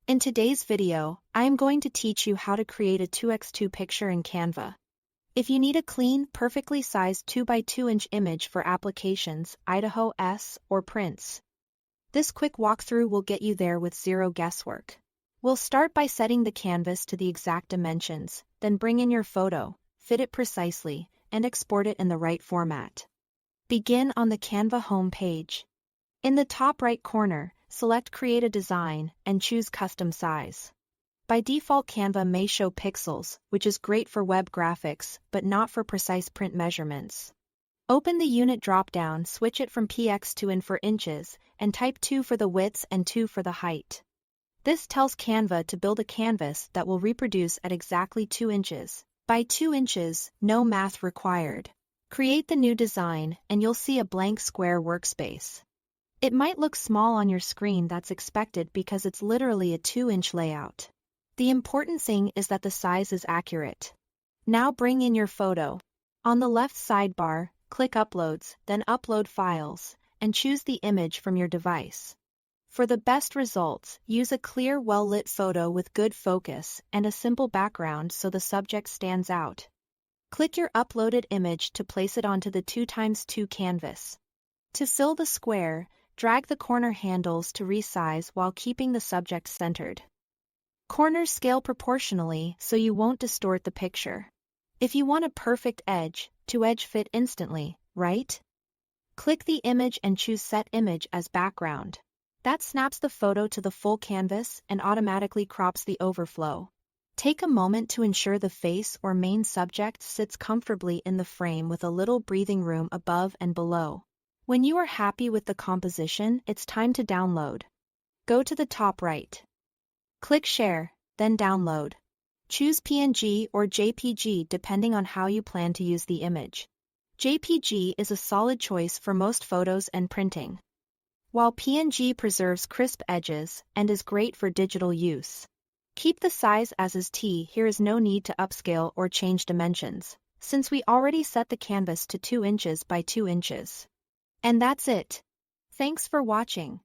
In today's video, I am going to teach you how to create a 2x2 picture in Canva. If you need a clean, perfectly sized 2x2 inch image for applications, Idaho S, or prints, this quick walkthrough will get you there with zero guesswork. We'll start by setting the canvas to the exact dimensions, then bring in your photo, fit it precisely, and export it in the right format. Begin on the Canva home page. In the top right corner, select Create a Design and choose Custom Size. By default, Canva may show pixels, which is great for web graphics, but not for precise print measurements. Open the Unit drop-down, switch it from px to in for inches, and type 2 for the width and 2 for the height. This tells Canva to build a canvas that will reproduce at exactly 2 inches. By 2 inches, no math required. Create the new design, and you'll see a blank square workspace. It might look small on your screen. That's expected because it's literally a 2-inch layout. The important thing is that the size is accurate. Now bring in your photo. On the left sidebar, click Uploads, then Upload Files, and choose the image from your device. For the best results, use a clear, well-lit photo with good focus and a simple background so the subject stands out. Click your uploaded image to place it onto the 2x2 canvas. To fill the square, drag the corner handles to resize while keeping the subject centered. Corners scale proportionally so you won't distort the picture. If you want a perfect edge to edge fit instantly, right? Click the image and choose Set Image as background. That snaps the photo to the full canvas and automatically crops the overflow. Take a moment to ensure the face or main subject sits comfortably in the frame with a little breathing room above and below. When you are happy with the composition, it's time to download. Go to the top right. Click Share, then Download. Choose PNG or JPG depending on how you plan to use the image. JPG is a solid choice for most photos and printing, while PNG preserves crisp edges and is great for digital use. Keep the size as is. Here is no need to upscale or change dimensions, since we already set the canvas to 2 inches by 2 inches. And that's it. Thanks for watching.